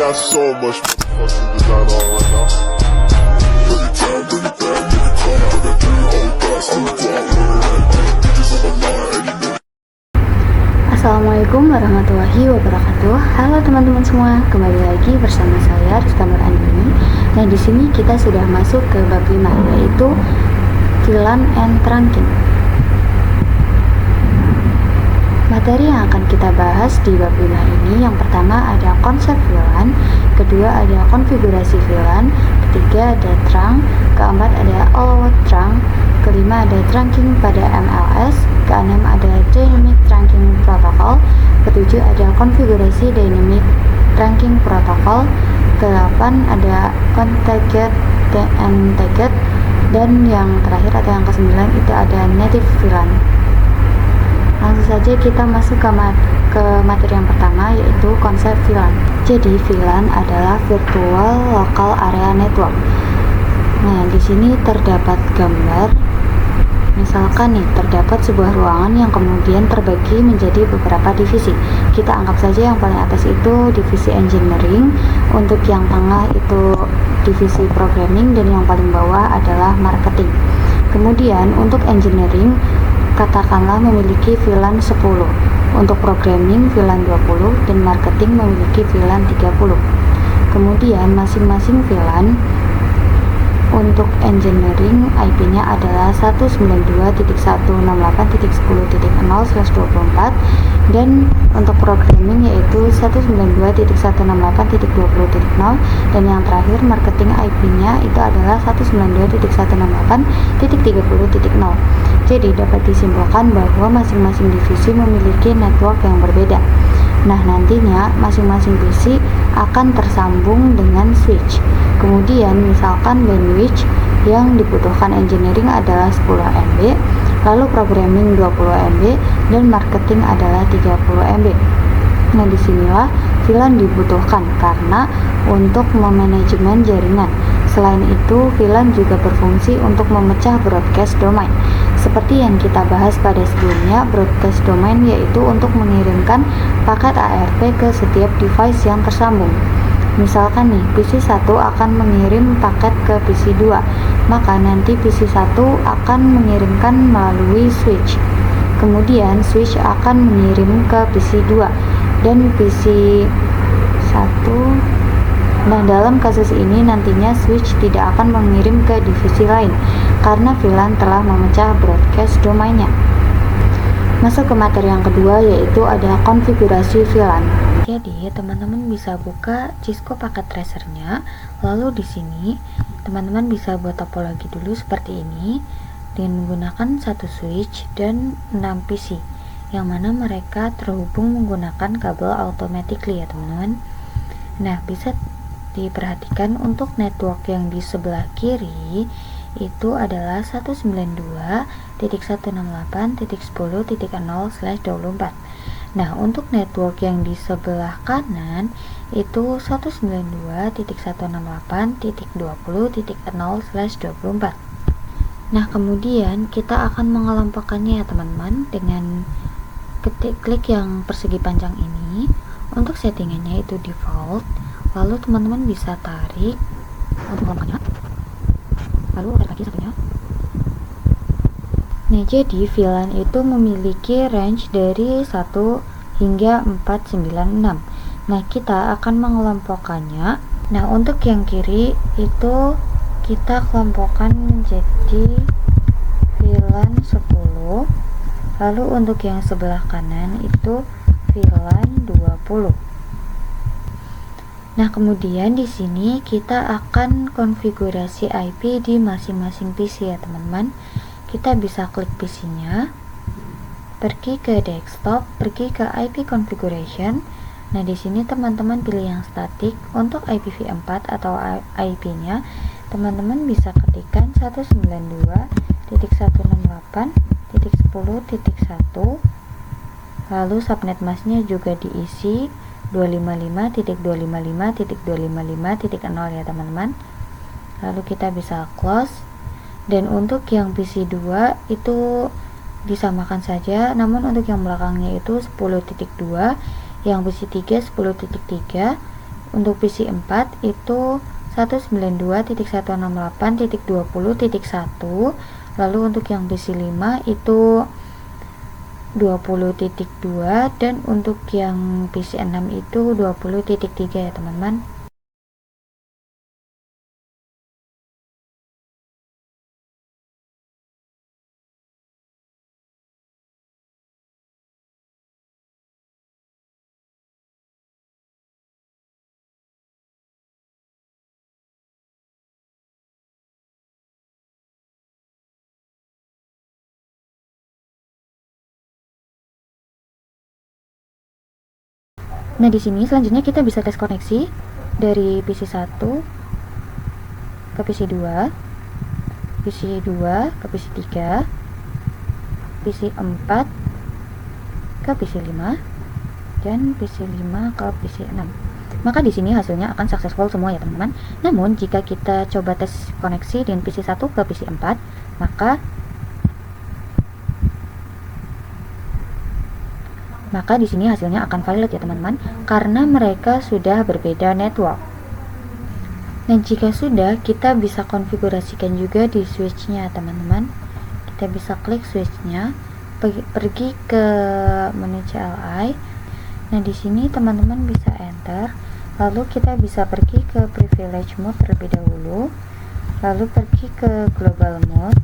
got so much fucking design on right now. Bring it down, bring it down, make it come out. That thing all fast, I'm down, bitches on my line, and you know. Assalamualaikum warahmatullahi wabarakatuh. Halo teman-teman semua, kembali lagi bersama saya Rizka Nur Andini. Nah, di sini kita sudah masuk ke bab 5, yaitu VLAN and trunking. Materi yang akan kita bahas di bab 5 ini, yang pertama ada konsep VLAN, kedua ada konfigurasi VLAN, ketiga ada trunk, keempat ada all-out trunk, kelima ada trunking pada MLS, keenam ada dynamic trunking protocol, ketujuh ada konfigurasi dynamic trunking protocol, kedelapan ada contact and tagged, dan yang terakhir atau yang ke-9 itu ada native VLAN. Langsung saja kita masuk ke materi yang pertama, yaitu konsep VLAN. Jadi VLAN adalah Virtual Local Area Network. Nah, di sini terdapat gambar. Misalkan nih, terdapat sebuah ruangan yang kemudian terbagi menjadi beberapa divisi. Kita anggap saja yang paling atas itu divisi engineering, untuk yang tengah itu divisi programming, dan yang paling bawah adalah marketing. Kemudian untuk engineering katakanlah memiliki VLAN 10, untuk programming VLAN 20, dan marketing memiliki VLAN 30. Kemudian masing-masing VLAN untuk engineering IP-nya adalah 192.168.10.0/24, dan untuk programming yaitu 192.168.20.0, dan yang terakhir marketing IP-nya itu adalah 192.168.30.0. Jadi dapat disimpulkan bahwa masing-masing divisi memiliki network yang berbeda. Nah, nantinya masing-masing PC akan tersambung dengan switch. Kemudian misalkan bandwidth yang dibutuhkan engineering adalah 10 MB, lalu programming 20 MB, dan marketing adalah 30 MB. Nah, disinilah VLAN dibutuhkan karena untuk memanajemen jaringan. Selain itu, VLAN juga berfungsi untuk memecah broadcast domain. Seperti yang kita bahas pada sebelumnya, broadcast domain yaitu untuk mengirimkan paket ARP ke setiap device yang tersambung. Misalkan nih, PC 1 akan mengirim paket ke PC 2, maka nanti PC 1 akan mengirimkan melalui switch. Kemudian switch akan mengirim ke PC 2 dan PC 1. Nah, dalam kasus ini nantinya switch tidak akan mengirim ke divisi lain karena VLAN telah memecah broadcast domainnya. Masuk ke materi yang kedua, yaitu ada konfigurasi VLAN. Jadi, teman-teman bisa buka Cisco Packet Tracer-nya, lalu di sini teman-teman bisa buat topologi dulu seperti ini dengan menggunakan satu switch dan 6 PC, yang mana mereka terhubung menggunakan kabel automatically ya teman-teman. Nah, bisa diperhatikan untuk network yang di sebelah kiri itu adalah 192.168.10.0/24. Nah, untuk network yang di sebelah kanan itu 192.168.20.0/24. Nah, kemudian kita akan mengelompokkannya ya teman-teman dengan klik yang persegi panjang ini. Untuk settingannya itu default, lalu teman-teman bisa tarik untuk mengelompokkannya, lalu tarik lagi satunya. Nah, jadi VLAN itu memiliki range dari 1 hingga 496. Nah, kita akan mengelompokkannya. Nah, untuk yang kiri itu kita kelompokkan menjadi VLAN 10, lalu untuk yang sebelah kanan itu VLAN 20. Nah, kemudian di sini kita akan konfigurasi IP di masing-masing PC ya teman-teman. Kita bisa klik PC-nya, pergi ke desktop, pergi ke IP configuration. Nah, di sini teman-teman pilih yang static. Untuk IPv4 atau IP-nya, teman-teman bisa ketikkan 192.168.10.1, lalu subnet masknya juga diisi 255.255.255.0 ya teman-teman. Lalu kita bisa close. Dan untuk yang PC 2 itu disamakan saja, namun untuk yang belakangnya itu 10.2, yang PC 3 10.3, Untuk PC 4 itu 192.168.20.1. Lalu untuk yang PC 5 itu 20.2, dan untuk yang PC 6 itu 20.3 ya teman-teman. Nah, di sini selanjutnya kita bisa tes koneksi dari PC 1 ke PC 2, PC 2 ke PC 3, PC 4 ke PC 5, dan PC 5 ke PC 6. Maka di sini hasilnya akan successful semua ya teman-teman. Namun jika kita coba tes koneksi dengan PC 1 ke PC 4, maka di sini hasilnya akan valid ya teman-teman, karena mereka sudah berbeda network. Nah, jika sudah, kita bisa konfigurasikan juga di switch-nya teman-teman. Kita bisa klik switch-nya, pergi ke menu CLI. Nah, di sini teman-teman bisa enter, lalu kita bisa pergi ke privilege mode terlebih dahulu, lalu pergi ke global mode.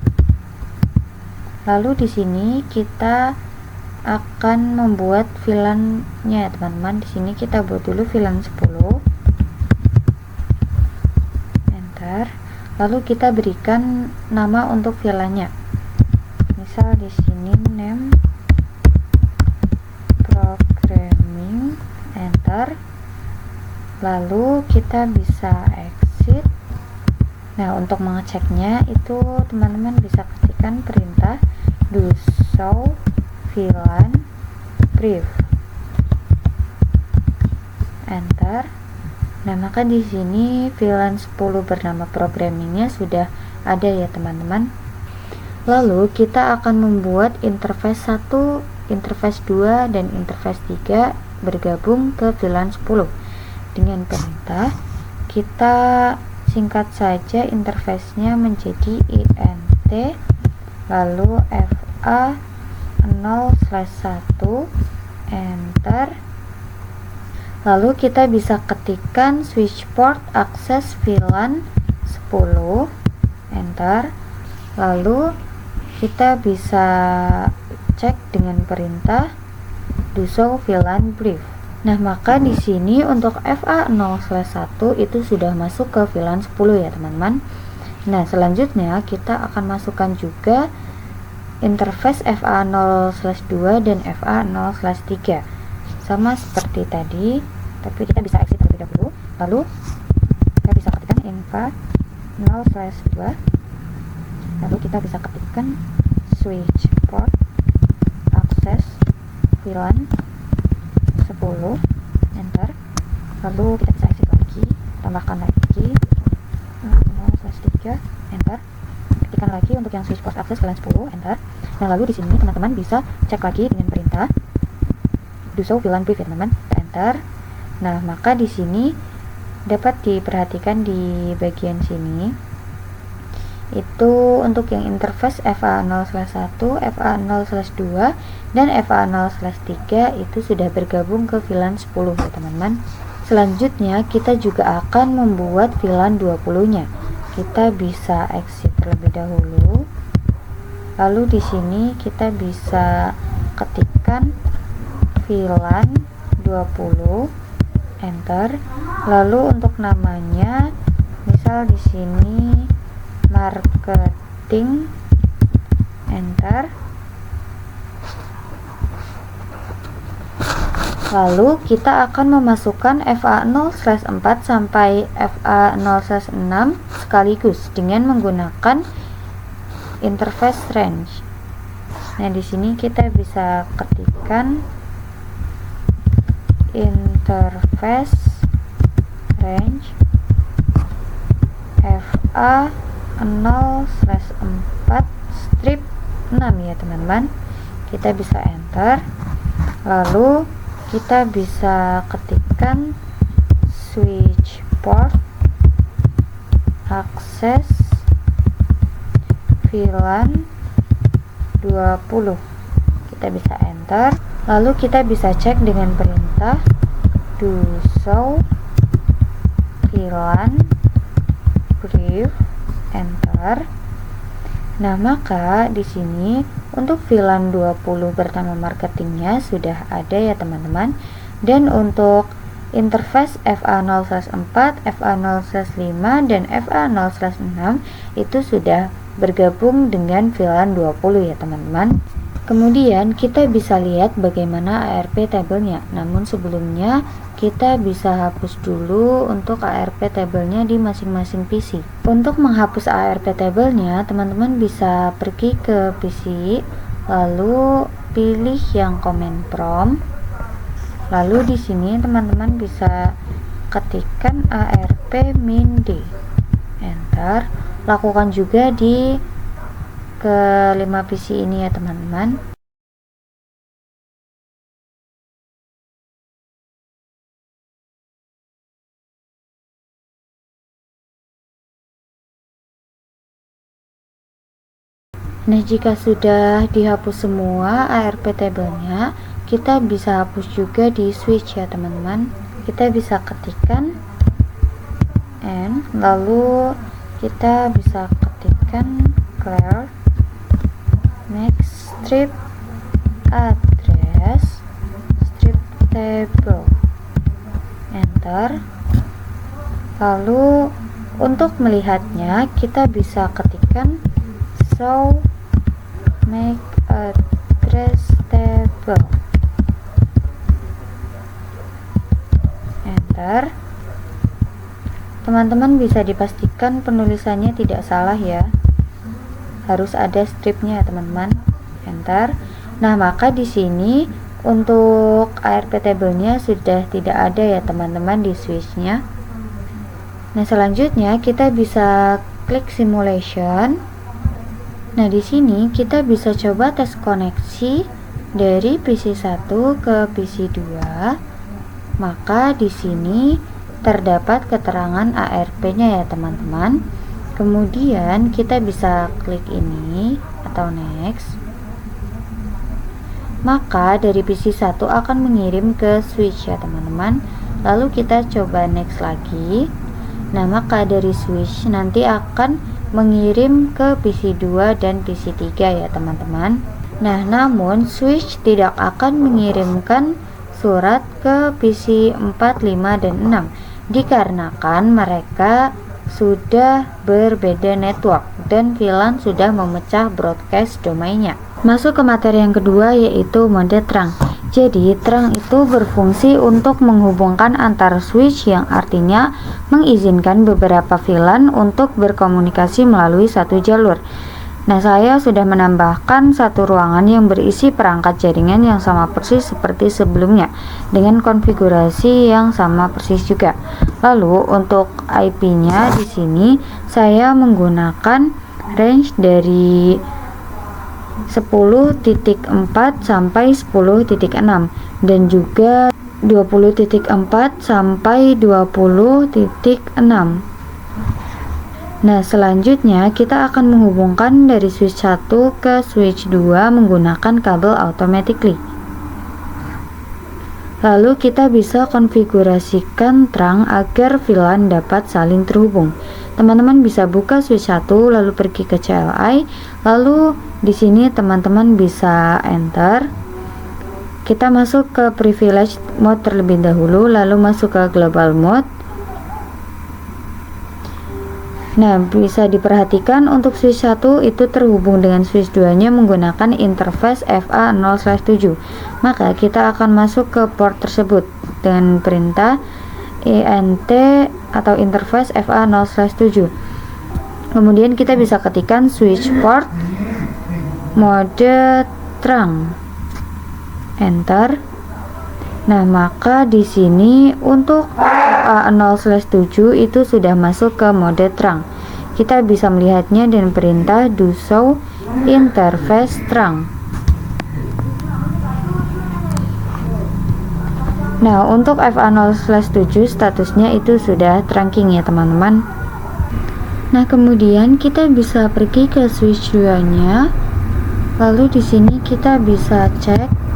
Lalu di sini kita akan membuat VLAN-nya teman-teman. Di sini kita buat dulu VLAN 10. Enter. Lalu kita berikan nama untuk VLAN-nya. Misal di sini name programming. Enter. Lalu kita bisa exit. Nah, untuk mengeceknya itu teman-teman bisa ketikkan perintah do show VLAN brief. Enter. Nah, maka di sini VLAN 10 bernama programmingnya sudah ada ya teman-teman. Lalu kita akan membuat interface 1, interface 2, dan interface 3 bergabung ke VLAN 10 dengan perintah kita singkat saja interface-nya menjadi int, lalu fa 0/1, enter. Lalu kita bisa ketikkan switch port akses VLAN 10, enter. Lalu kita bisa cek dengan perintah do show VLAN brief. Nah, maka di sini untuk fa 0/1 itu sudah masuk ke VLAN 10 ya teman-teman. Nah, selanjutnya kita akan masukkan juga interface fa 0/2 dan fa 0/3 sama seperti tadi, tapi kita bisa exit terlebih dahulu. Lalu kita bisa ketikkan infa 0/2, lalu kita bisa ketikkan switch port akses VLAN 10, enter. Lalu kita bisa exit lagi, tambahkan lagi 0/3, enter. Ketikkan lagi untuk yang switch port akses VLAN 10, enter. Nah, lalu di sini teman-teman bisa cek lagi dengan perintah do show VLAN brief ya teman-teman, enter. Nah, maka di sini dapat diperhatikan di bagian sini itu untuk yang interface fa 0/1, fa 0/2, dan fa 0/3 itu sudah bergabung ke VLAN 10 ya teman-teman. Selanjutnya kita juga akan membuat VLAN 20-nya. Kita bisa exit terlebih dahulu. Lalu di sini kita bisa ketikkan VLAN 20, enter. Lalu untuk namanya misal di sini marketing, enter. Lalu kita akan memasukkan fa 0/4 sampai fa 0/6 sekaligus dengan menggunakan interface range. Nah, di sini kita bisa ketikkan interface range fa 0/4 strip 6 ya teman-teman. Kita bisa enter. Lalu kita bisa ketikkan switch port akses VLAN 20. Kita bisa enter, lalu kita bisa cek dengan perintah do show VLAN brief, enter. Nah, maka di sini untuk VLAN 20 bertama marketingnya sudah ada ya teman-teman. Dan untuk interface FA0/4, FA0/5 dan FA0/6 itu sudah bergabung dengan VLAN 20 ya teman-teman. Kemudian kita bisa lihat bagaimana ARP tabelnya. Namun sebelumnya kita bisa hapus dulu untuk ARP tabelnya di masing-masing PC. Untuk menghapus ARP tabelnya, teman-teman bisa pergi ke PC, lalu pilih yang command prompt. Lalu di sini teman-teman bisa ketikkan ARP-d, enter. Lakukan juga di kelima PC ini ya teman-teman. Nah, jika sudah dihapus semua ARP tabelnya, kita bisa hapus juga di switch ya teman-teman. Kita bisa ketikkan N, lalu kita bisa ketikkan clear next strip address strip table, enter. Lalu untuk melihatnya kita bisa ketikkan show make address table, enter. Teman-teman bisa dipastikan penulisannya tidak salah ya, harus ada stripnya teman-teman, enter. Nah, maka di sini untuk ARP tabelnya sudah tidak ada ya teman-teman di switchnya. Nah, selanjutnya kita bisa klik simulation. Nah, di sini kita bisa coba tes koneksi dari PC 1 ke PC 2. Maka di sini terdapat keterangan ARP-nya ya teman-teman. Kemudian kita bisa klik ini atau next. Maka dari PC 1 akan mengirim ke switch ya teman-teman. Lalu kita coba next lagi. Nah, maka dari switch nanti akan mengirim ke PC 2 dan PC 3 ya teman-teman. Nah, namun switch tidak akan mengirimkan surat ke PC 4, 5, dan 6 dikarenakan mereka sudah berbeda network dan VLAN sudah memecah broadcast domainnya. Masuk ke materi yang kedua, yaitu mode terang. Jadi terang itu berfungsi untuk menghubungkan antar switch, yang artinya mengizinkan beberapa VLAN untuk berkomunikasi melalui satu jalur. Nah, saya sudah menambahkan satu ruangan yang berisi perangkat jaringan yang sama persis seperti sebelumnya dengan konfigurasi yang sama persis juga. Lalu untuk IP-nya di sini saya menggunakan range dari 10.4 sampai 10.6 dan juga 20.4 sampai 20.6. Nah, selanjutnya kita akan menghubungkan dari switch 1 ke switch 2 menggunakan kabel automatically. Lalu kita bisa konfigurasikan terang agar VLAN dapat saling terhubung. Teman-teman bisa buka switch 1 lalu pergi ke CLI, lalu di sini teman-teman bisa enter. Kita masuk ke privilege mode terlebih dahulu, lalu masuk ke global mode. Nah, bisa diperhatikan untuk switch 1 itu terhubung dengan switch 2-nya menggunakan interface FA0/7. Maka kita akan masuk ke port tersebut dengan perintah ENT atau interface FA0/7. Kemudian kita bisa ketikkan switch port mode terang, enter. Nah, maka di sini untuk FA0/7 itu sudah masuk ke mode terang. Kita bisa melihatnya dengan perintah do show interface terang. Nah, untuk FA0/7 statusnya itu sudah trunking ya teman-teman. Nah, kemudian kita bisa pergi ke switch 2-nya. Lalu di sini kita bisa cek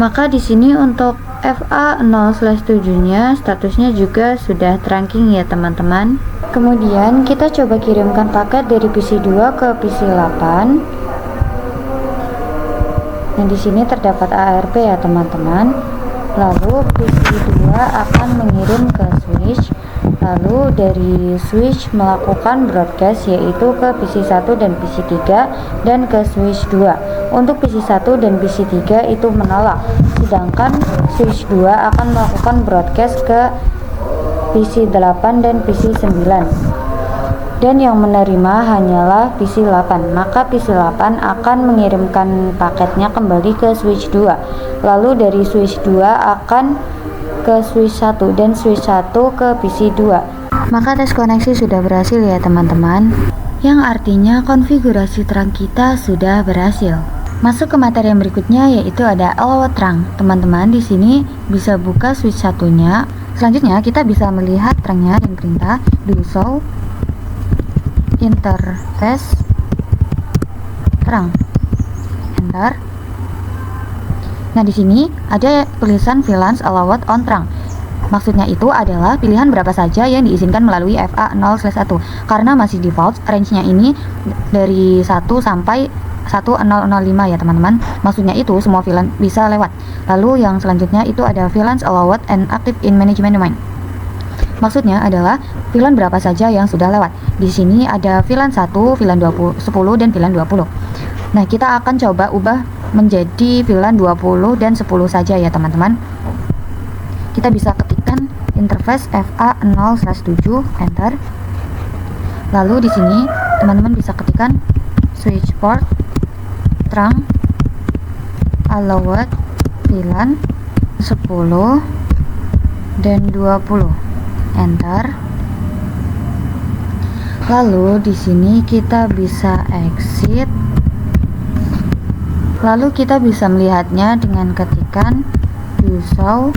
maka di sini untuk FA0/7-nya statusnya juga sudah trunking ya teman-teman. Kemudian kita coba kirimkan paket dari PC2 ke PC8. Nah, di sini terdapat ARP ya teman-teman. Lalu PC2 akan mengirim ke switch. Lalu dari switch melakukan broadcast yaitu ke PC1 dan PC3 dan ke switch 2. Untuk PC1 dan PC3 itu menolak, sedangkan switch 2 akan melakukan broadcast ke PC8 dan PC9. Dan yang menerima hanyalah PC8, maka PC8 akan mengirimkan paketnya kembali ke switch 2. Lalu dari switch 2 akan ke switch 1 dan switch 1 ke PC2. Maka tes koneksi sudah berhasil ya teman-teman, yang artinya konfigurasi terang kita sudah berhasil. Masuk ke materi yang berikutnya, yaitu ada allowed terang. Teman-teman di sini bisa buka switch satunya. Selanjutnya kita bisa melihat terangnya dan perintah do show interface terang. Enter. Nah, di sini ada tulisan VLANs allowed on terang. Maksudnya itu adalah pilihan berapa saja yang diizinkan melalui FA0/1. Karena masih default, range-nya ini dari 1 sampai 1005 ya teman-teman. Maksudnya itu semua VLAN bisa lewat. Lalu yang selanjutnya itu ada VLANs allowed and active in management domain. Maksudnya adalah VLAN berapa saja yang sudah lewat. Di sini ada VLAN 1, VLAN 20, 10 dan VLAN 20. Nah, kita akan coba ubah menjadi VLAN 20 dan 10 saja ya teman-teman. Kita bisa ketikkan interface FA0/7, enter. Lalu di sini teman-teman bisa ketikkan switch port terang allowed VLAN 10 dan 20, enter. Lalu di sini kita bisa exit. Lalu kita bisa melihatnya dengan ketikan do show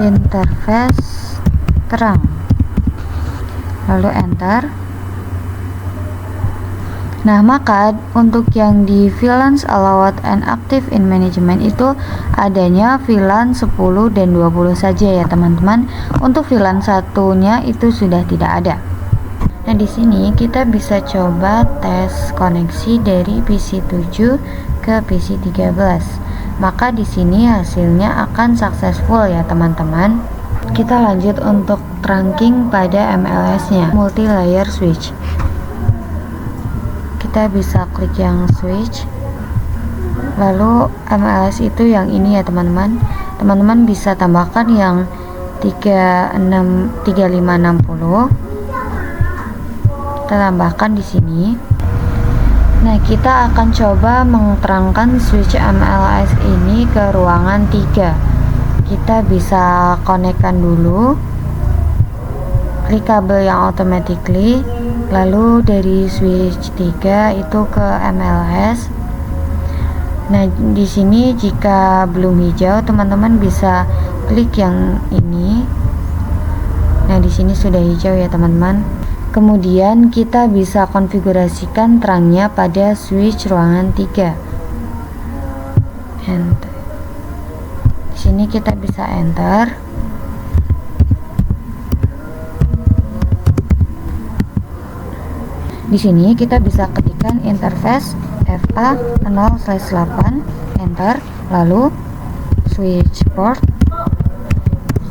interface terang, lalu enter. Nah, maka untuk yang di VLANs allowed and active in management itu adanya VLAN 10 dan 20 saja ya teman-teman. Untuk VLAN satunya itu sudah tidak ada. Nah, di sini kita bisa coba tes koneksi dari PC7 ke PC13. Maka di sini hasilnya akan successful ya teman-teman. Kita lanjut untuk trunking pada MLS-nya, multi layer switch. Kita bisa klik yang switch, lalu MLS itu yang ini ya teman-teman. Teman-teman bisa tambahkan yang 3560. Kita tambahkan di sini. Nah, kita akan coba menerangkan switch MLS ini ke ruangan 3. Kita bisa konekkan dulu, klik kabel yang automatically, lalu dari switch 3 itu ke MLS. Nah, di sini jika belum hijau, teman-teman bisa klik yang ini. Nah, di sini sudah hijau ya teman-teman. Kemudian kita bisa konfigurasikan terangnya pada switch ruangan 3. Enter. Di sini kita bisa enter. Di sini kita bisa ketikkan interface FA0/8, enter, lalu switch port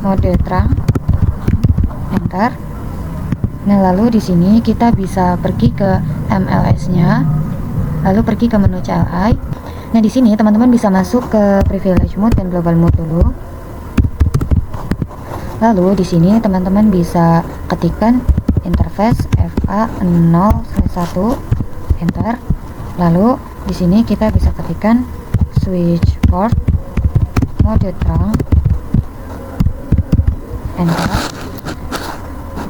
mode terang, enter. Nah, lalu di sini kita bisa pergi ke MLS-nya, lalu pergi ke menu CLI. Nah, di sini teman-teman bisa masuk ke privilege mode dan global mode dulu. Lalu di sini teman-teman bisa ketikkan interface FA0/1, enter. Lalu di sini kita bisa ketikkan switch port mode terang, enter.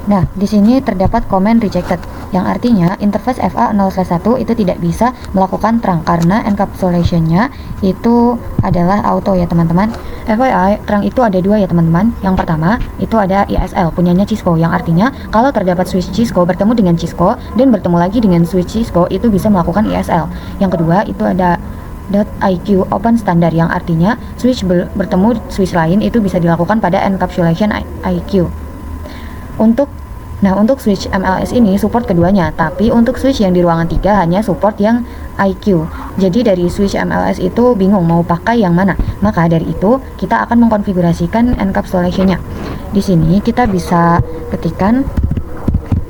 Nah, di sini terdapat command rejected, yang artinya interface FA0/1 itu tidak bisa melakukan terang karena encapsulation-nya itu adalah auto ya teman-teman. FYI, terang itu ada dua ya teman-teman. Yang pertama, itu ada ISL, punyanya Cisco, yang artinya kalau terdapat switch Cisco bertemu dengan Cisco dan bertemu lagi dengan switch Cisco, itu bisa melakukan ISL. Yang kedua, itu ada .iq open standard, yang artinya switch bertemu switch lain itu bisa dilakukan pada encapsulation IQ. Untuk switch MLS ini support keduanya, tapi untuk switch yang di ruangan 3 hanya support yang IQ. Jadi dari switch MLS itu bingung mau pakai yang mana. Maka dari itu kita akan mengkonfigurasikan encapsulation-nya. Di sini kita bisa ketikkan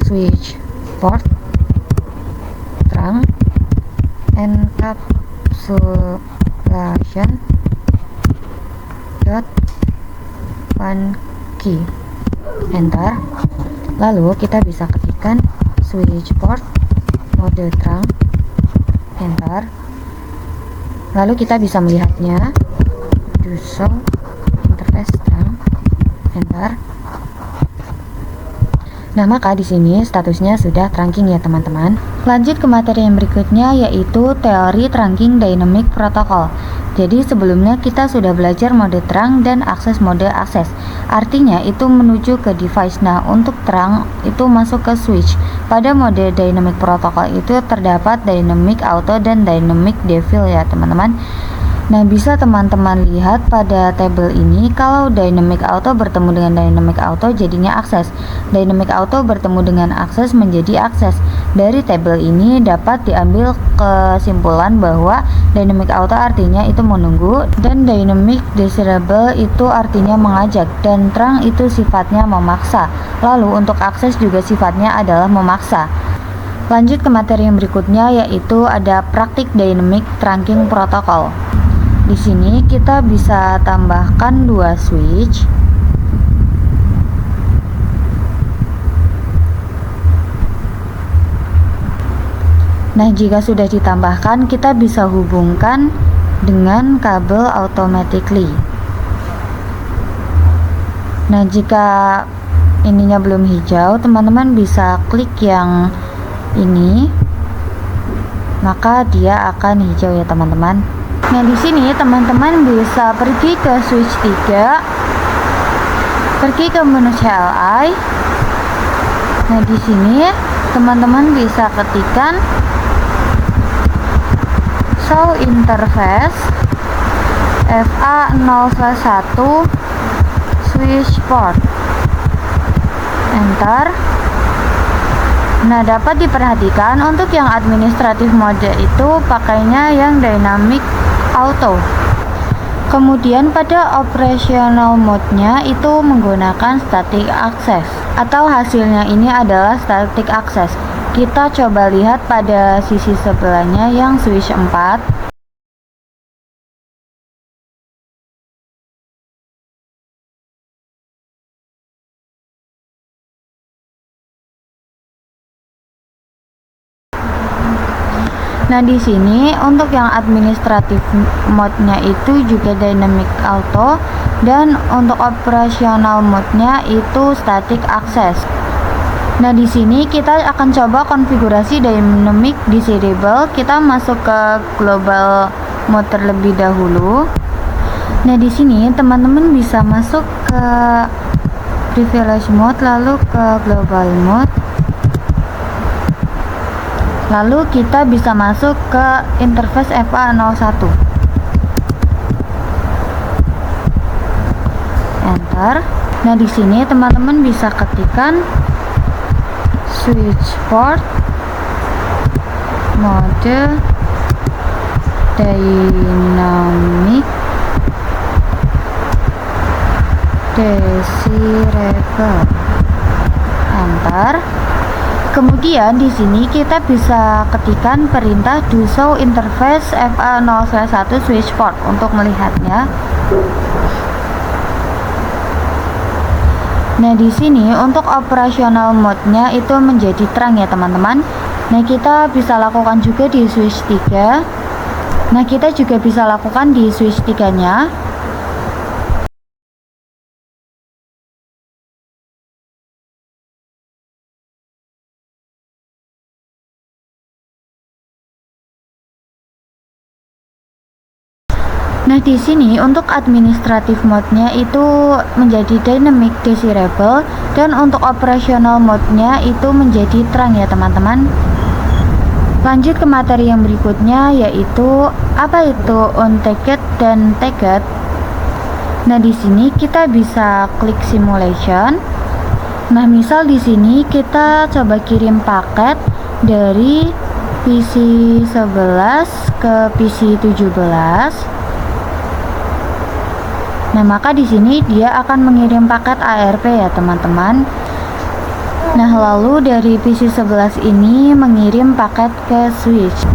switch port terang encapsulation .1 key, enter. Lalu kita bisa ketikkan switch port mode terang, enter. Lalu kita bisa melihatnya, do show interface terang, enter. Nah, maka di sini statusnya sudah trunking ya teman-teman. Lanjut ke materi yang berikutnya, yaitu teori trunking dynamic protocol. Jadi sebelumnya kita sudah belajar mode terang dan akses mode akses. Artinya itu menuju ke device. Nah, untuk terang itu masuk ke switch. Pada mode dynamic protocol itu terdapat dynamic auto dan dynamic devil ya teman-teman. Nah, bisa teman-teman lihat pada tabel ini, kalau dynamic auto bertemu dengan dynamic auto jadinya akses. Dynamic auto bertemu dengan akses menjadi akses. Dari tabel ini dapat diambil kesimpulan bahwa dynamic auto artinya itu menunggu, dan dynamic desirable itu artinya mengajak, dan terang itu sifatnya memaksa. Lalu untuk akses juga sifatnya adalah memaksa. Lanjut ke materi yang berikutnya, yaitu ada praktik dynamic trunking protocol. Di sini kita bisa tambahkan dua switch. Nah, jika sudah ditambahkan, kita bisa hubungkan dengan kabel automatically. Nah, jika ininya belum hijau, teman-teman bisa klik yang ini, maka dia akan hijau ya teman-teman. Nah, di sini teman-teman bisa pergi ke switch 3, pergi ke menu CLI. Nah, di sini teman-teman bisa ketikkan show interface FA0/1 switch port, enter. Nah, dapat diperhatikan untuk yang administratif mode itu pakainya yang dynamic auto. Kemudian pada operational mode-nya itu menggunakan static access, atau hasilnya ini adalah static access. Kita coba lihat pada sisi sebelahnya yang switch 4. Nah, di sini untuk yang administratif mode-nya itu juga dynamic auto, dan untuk operational mode-nya itu static access. Nah, di sini kita akan coba konfigurasi dynamic disable. Kita masuk ke global mode terlebih dahulu. Nah, di sini teman-teman bisa masuk ke privilege mode, lalu ke global mode. Lalu kita bisa masuk ke interface FA01. Enter. Nah, di sini teman-teman bisa ketikkan switch port mode dynamic desirable, enter. Kemudian di sini kita bisa ketikkan perintah do show interface FA0/1 switch port untuk melihatnya. Nah, di sini untuk operational mode-nya itu menjadi terang ya teman-teman. Nah, kita bisa lakukan juga di switch 3. Nah, kita juga bisa lakukan di switch 3-nya. Nah, di sini untuk administratif mode-nya itu menjadi dynamic desirable dan untuk operational mode-nya itu menjadi terang ya teman-teman. Lanjut ke materi yang berikutnya, yaitu apa itu untagged dan tagged. Nah, di sini kita bisa klik simulation. Nah, misal di sini kita coba kirim paket dari PC 11 ke PC 17. Nah, maka di sini dia akan mengirim paket ARP ya teman-teman. Nah, lalu dari PC 11 ini mengirim paket ke switch.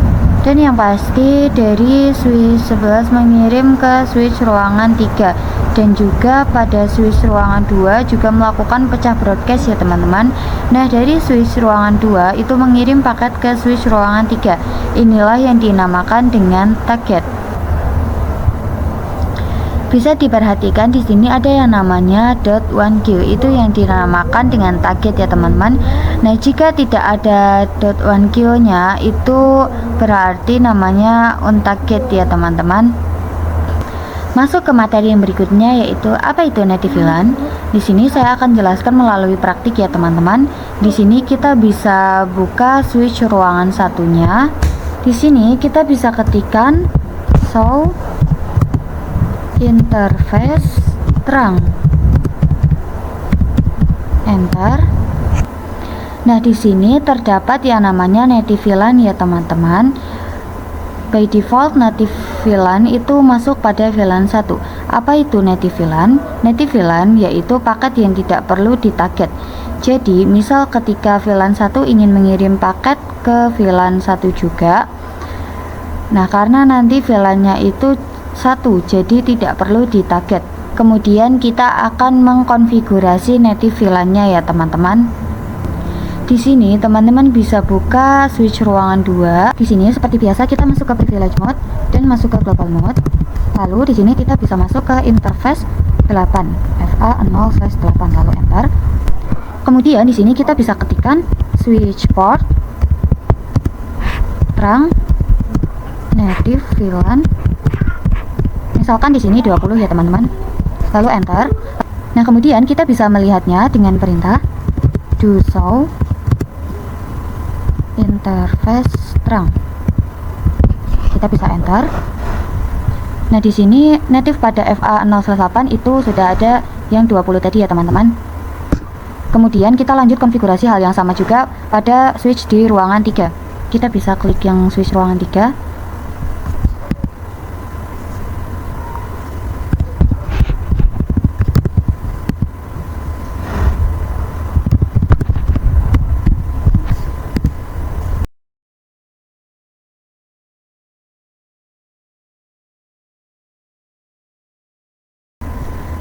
Dan yang pasti dari switch 11 mengirim ke switch ruangan 3 dan juga pada switch ruangan 2 juga melakukan pecah broadcast ya teman-teman. Nah, dari switch ruangan 2 itu mengirim paket ke switch ruangan 3. Inilah yang dinamakan dengan tagged. Bisa diperhatikan di sini ada yang namanya .1Q, itu yang dinamakan dengan target ya teman-teman. Nah, jika tidak ada .1Q-nya itu berarti namanya untarget ya teman-teman. Masuk ke materi yang berikutnya, yaitu apa itu native VLAN. Di sini saya akan jelaskan melalui praktik ya teman-teman. Di sini kita bisa buka switch ruangan satunya. Di sini kita bisa ketikkan show interface terang, enter. Nah, di sini terdapat yang namanya native VLAN ya teman-teman. By default native VLAN itu masuk pada VLAN 1. Apa itu native VLAN? Native VLAN yaitu paket yang tidak perlu ditarget. Jadi misal ketika VLAN 1 ingin mengirim paket ke VLAN 1 juga, nah karena nanti VLAN-nya itu 1, jadi tidak perlu ditarget. Kemudian kita akan mengkonfigurasi native VLAN-nya ya teman-teman. Di sini teman-teman bisa buka switch ruangan 2. Di sini seperti biasa kita masuk ke privilege mode dan masuk ke global mode. Lalu di sini kita bisa masuk ke interface 8 FA0/8 lalu enter. Kemudian di sini kita bisa ketikkan switch port terang native VLAN. Misalkan di sini 20 ya teman-teman. Lalu enter. Nah, kemudian kita bisa melihatnya dengan perintah do show interface terang. Kita bisa enter. Nah, di sini native pada FA0/8 itu sudah ada yang 20 tadi ya teman-teman. Kemudian kita lanjut konfigurasi hal yang sama juga pada switch di ruangan 3. Kita bisa klik yang switch ruangan 3.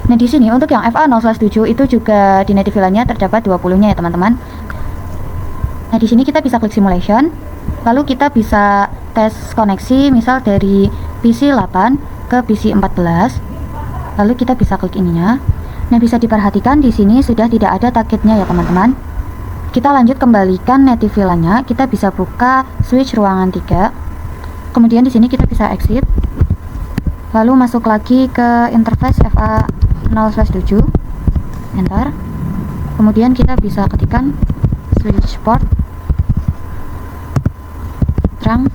Nah, di sini untuk yang FA0/7 itu juga di native VLAN-nya terdapat 20-nya ya teman-teman. Nah, di sini kita bisa klik simulation, lalu kita bisa tes koneksi misal dari PC 8 ke PC 14. Lalu kita bisa klik ininya. Nah, bisa diperhatikan di sini sudah tidak ada targetnya ya teman-teman. Kita lanjut kembalikan native VLAN-nya. Kita bisa buka switch ruangan 3. Kemudian di sini kita bisa exit. Lalu masuk lagi ke interface FA0/7, enter. Kemudian kita bisa ketikkan switch port terang.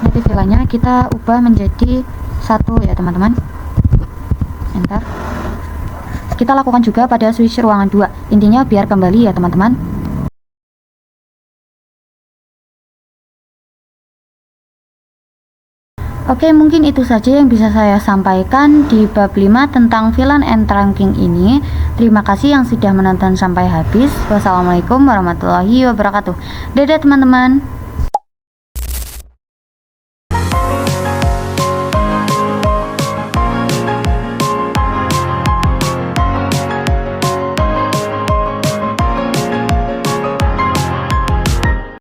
Native VLAN-nya kita ubah menjadi 1 ya teman-teman, enter. Kita lakukan juga pada switch ruangan 2, intinya biar kembali ya teman-teman. Oke, mungkin itu saja yang bisa saya sampaikan di bab 5 tentang VLAN and trunking ini. Terima kasih yang sudah menonton sampai habis. Wassalamualaikum warahmatullahi wabarakatuh. Dadah teman-teman.